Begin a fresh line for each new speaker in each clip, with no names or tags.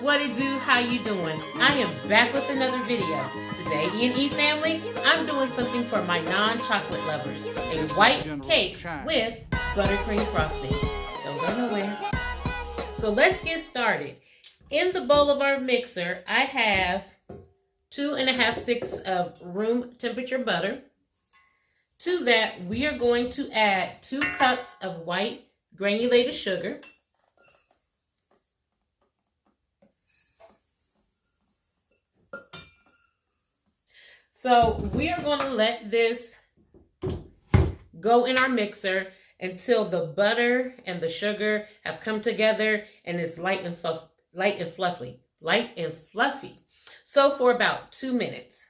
What it do? How you doing? I am back with another video. Today, EandE family, I'm doing something for my non-chocolate lovers. A white cake with buttercream frosting. Don't go nowhere. So let's get started. In the bowl of our mixer, I have 2.5 sticks of room temperature butter. To that, we are going to add 2 cups of white granulated sugar. So we are going to let this go in our mixer until the butter and the sugar have come together and it's light and fluffy. So for about 2 minutes.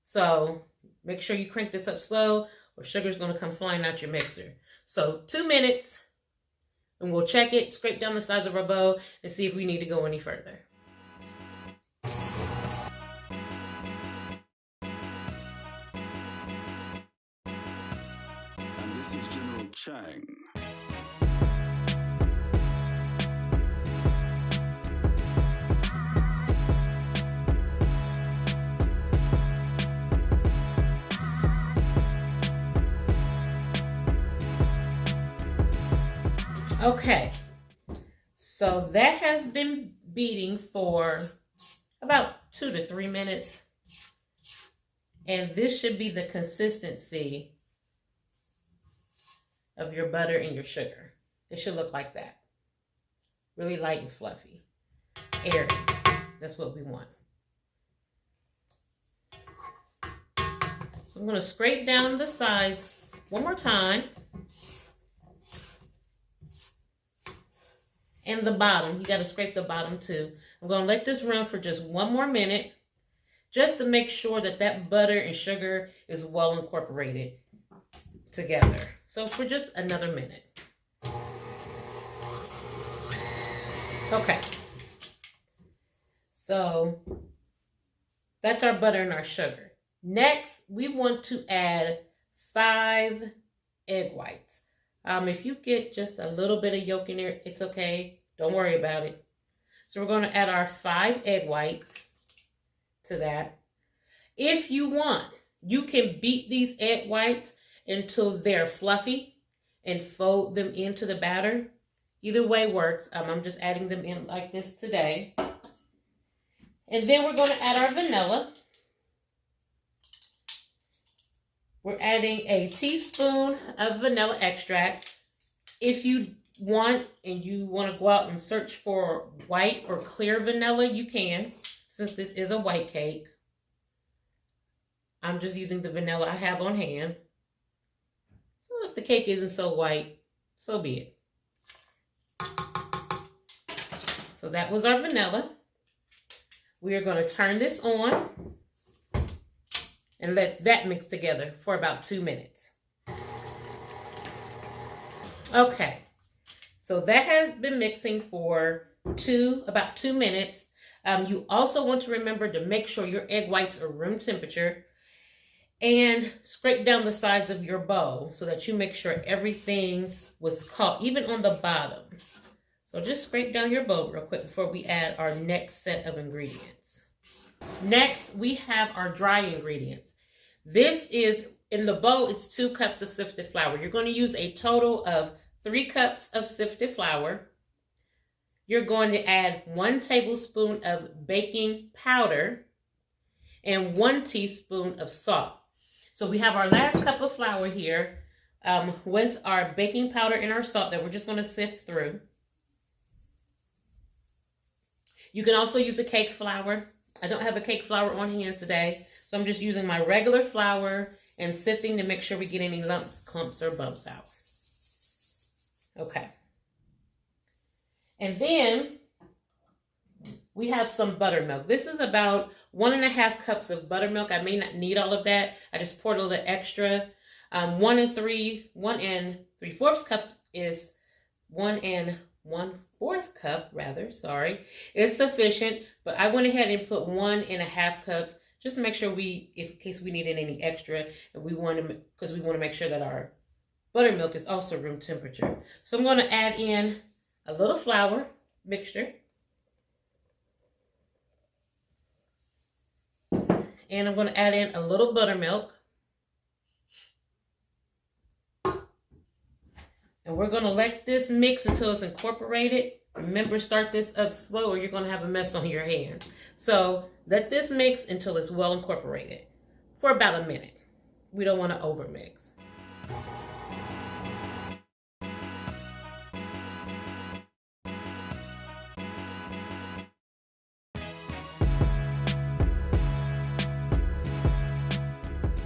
So make sure you crank this up slow or sugar's going to come flying out your mixer. So 2 minutes and we'll check it, scrape down the sides of our bowl and see if we need to go any further.
Chang.
Okay, so that has been beating for about 2 to 3 minutes. And this should be the consistency of your butter and your sugar. It should look like that. Really light and fluffy. Airy. That's what we want. So I'm going to scrape down the sides one more time. And the bottom. You got to scrape the bottom too. I'm going to let this run for just 1 more minute. Just to make sure that that butter and sugar is well incorporated together. So for just another minute. Okay. So that's our butter and our sugar. Next, we want to add 5 egg whites. If you get just a little bit of yolk in there, it's okay. Don't worry about it. So we're going to add our 5 egg whites to that. If you want, you can beat these egg whites until they're fluffy and fold them into the batter. Either way works. I'm just adding them in like this today. And then we're going to add our vanilla. We're adding a teaspoon of vanilla extract. If you want and you want to go out and search for white or clear vanilla, you can, since this is a white cake. I'm just using the vanilla I have on hand. So if the cake isn't so white, so be it. So that was our vanilla. We are going to turn this on and let that mix together for about 2 minutes. Okay, so that has been mixing for about 2 minutes. You also want to remember to make sure your egg whites are room temperature. And scrape down the sides of your bowl so that you make sure everything was caught, even on the bottom. So just scrape down your bowl real quick before we add our next set of ingredients. Next, we have our dry ingredients. This is, in the bowl, it's 2 cups of sifted flour. You're going to use a total of 3 cups of sifted flour. You're going to add 1 tablespoon of baking powder and 1 teaspoon of salt. So we have our last cup of flour here with our baking powder and our salt that we're just going to sift through. You can also use a cake flour. I don't have a cake flour on hand today, so I'm just using my regular flour and sifting to make sure we get any lumps, clumps, or bumps out. Okay. And then we have some buttermilk. This is about 1.5 cups of buttermilk. I may not need all of that. I just poured a little extra. 1 3/4 cup is 1 1/4 cup rather. Sorry, is sufficient. But I went ahead and put 1.5 cups just to make sure in case we needed any extra, and because we want to make sure that our buttermilk is also room temperature. So I'm going to add in a little flour mixture. And I'm going to add in a little buttermilk. And we're going to let this mix until it's incorporated. Remember, start this up slow or you're going to have a mess on your hands. So let this mix until it's well incorporated for about a minute. We don't want to over mix.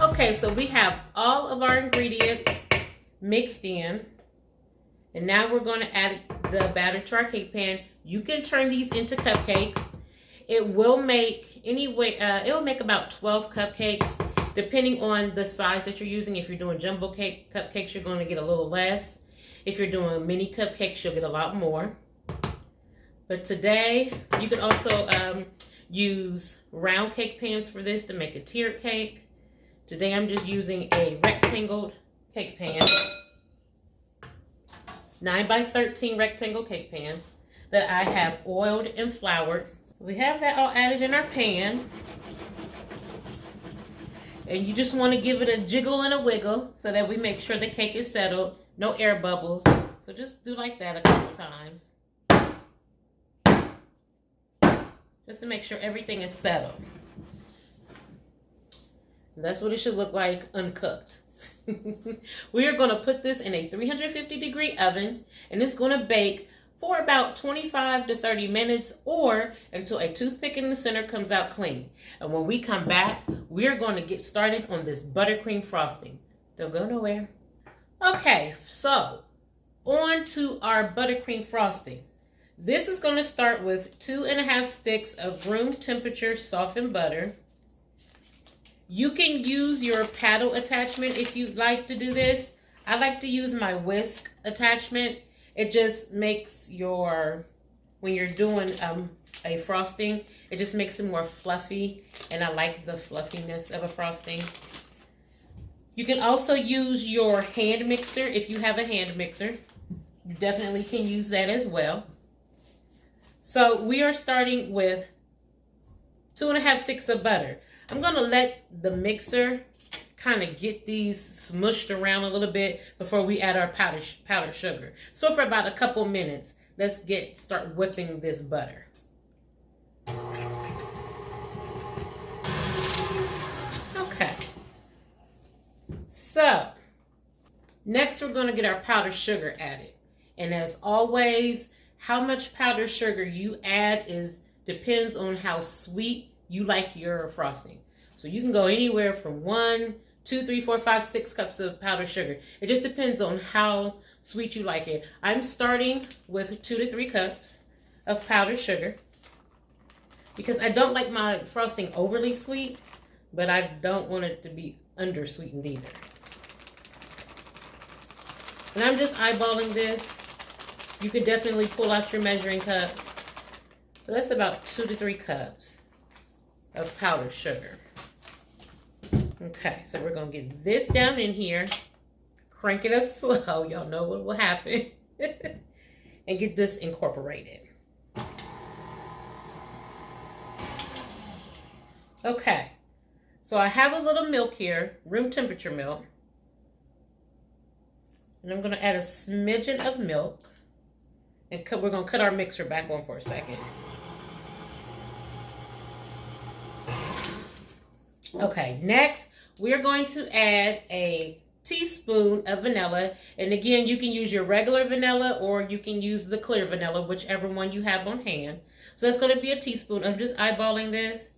Okay, so we have all of our ingredients mixed in. And now we're going to add the batter to our cake pan. You can turn these into cupcakes. It will make it'll make about 12 cupcakes, depending on the size that you're using. If you're doing jumbo cake cupcakes, you're going to get a little less. If you're doing mini cupcakes, you'll get a lot more. But today, you can also use round cake pans for this to make a tiered cake. Today, I'm just using a rectangle cake pan. 9 by 13 rectangle cake pan that I have oiled and floured. So we have that all added in our pan. And you just want to give it a jiggle and a wiggle so that we make sure the cake is settled. No air bubbles. So just do like that a couple times. Just to make sure everything is settled. And that's what it should look like uncooked. We are going to put this in a 350-degree oven, and it's going to bake for about 25 to 30 minutes or until a toothpick in the center comes out clean. And when we come back, we're going to get started on this buttercream frosting. Don't go nowhere. Okay, so on to our buttercream frosting. This is going to start with 2.5 sticks of room temperature softened butter. You can use your paddle attachment if you'd like to do this. I like to use my Whisk attachment. It just makes when you're doing a frosting, it just makes it more fluffy, and I like the fluffiness of a frosting. You can also use your hand mixer if you have a hand mixer. You definitely can use that as well. So we are starting with 2.5 sticks of butter. I'm going to let the mixer kind of get these smushed around a little bit before we add our powdered sugar. So for about a couple minutes, let's start whipping this butter. Okay. So next we're going to get our powdered sugar added. And as always, how much powdered sugar you add depends on how sweet you like your frosting. So you can go anywhere from 1, 2, 3, 4, 5, 6 cups of powdered sugar. It just depends on how sweet you like it. I'm starting with 2 to 3 cups of powdered sugar because I don't like my frosting overly sweet, but I don't want it to be undersweetened either. And I'm just eyeballing this. You could definitely pull out your measuring cup. So that's about 2 to 3 cups of powdered sugar. Okay, so we're going to get this down in here, crank it up slow, y'all know what will happen, and get this incorporated. Okay, so I have a little milk here, room temperature milk, and I'm going to add a smidgen of milk, and we're going to cut our mixer back on for a second. Okay, next we're going to add a teaspoon of vanilla. And again, you can use your regular vanilla or you can use the clear vanilla, whichever one you have on hand. So that's going to be a teaspoon. I'm just eyeballing this.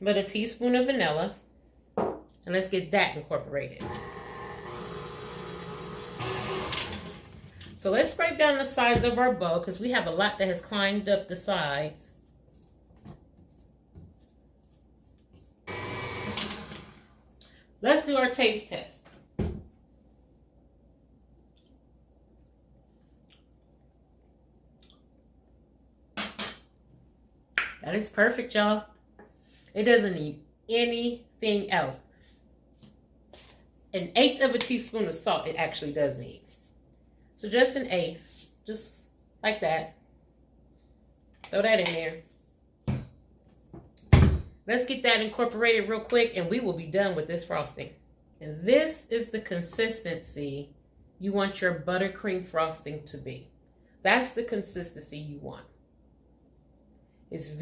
But a teaspoon of vanilla. And let's get that incorporated. So let's scrape down the sides of our bowl because we have a lot that has climbed up the sides. Let's do our taste test. That is perfect, y'all. It doesn't need anything else. 1/8 of a teaspoon of salt it actually does need. So just 1/8, just like that. Throw that in there. Let's get that incorporated real quick and we will be done with this frosting. And this is the consistency you want your buttercream frosting to be. That's the consistency you want. It's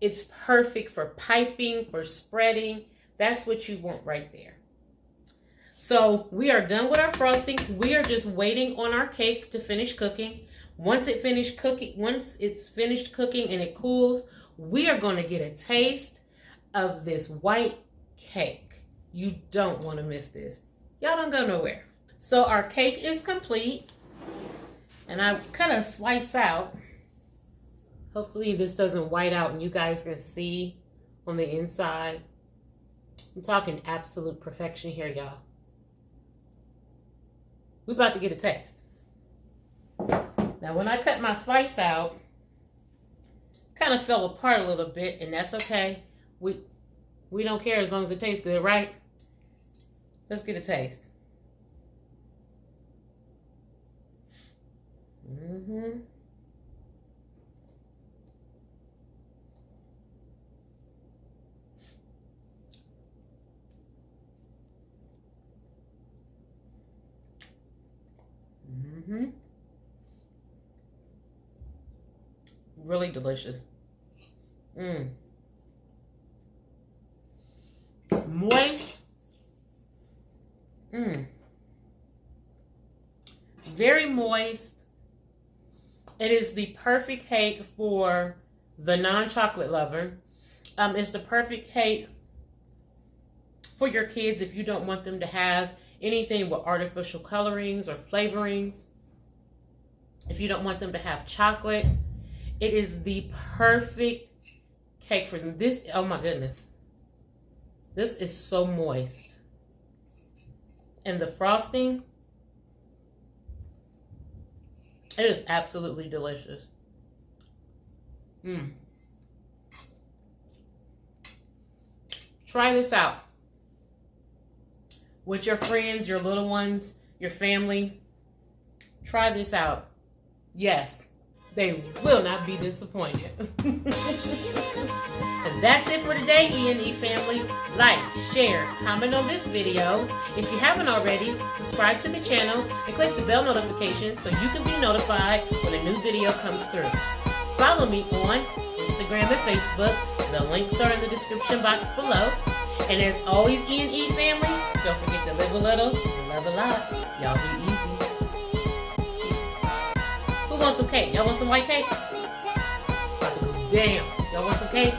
it's perfect for piping, for spreading. That's what you want right there. So we are done with our frosting. We are just waiting on our cake to finish cooking. Once it's finished cooking and it cools, we are going to get a taste of this white cake. You don't want to miss this. Y'all don't go nowhere. So our cake is complete. And I cut a slice out. Hopefully this doesn't white out and you guys can see on the inside. I'm talking absolute perfection here, y'all. We're about to get a taste. Now when I cut my slice out, kind of fell apart a little bit, and that's okay. We don't care as long as it tastes good, right? Let's get a taste. Really delicious. Moist. Very moist. It is the perfect cake for the non-chocolate lover. It's the perfect cake for your kids if you don't want them to have anything with artificial colorings or flavorings. If you don't want them to have chocolate, it is the perfect cake for them. This, oh my goodness. This is so moist. And the frosting, it is absolutely delicious. Try this out with your friends, your little ones, your family. Try this out. Yes, they will not be disappointed. And that's it for today, EandE family. Like, share, comment on this video. If you haven't already, subscribe to the channel and click the bell notification so you can be notified when a new video comes through. Follow me on Instagram and Facebook. The links are in the description box below. And as always, EandE family, don't forget to live a little and love a lot. Y'all be easy. Who wants some cake? Y'all want some white cake? Damn. Y'all want some cake?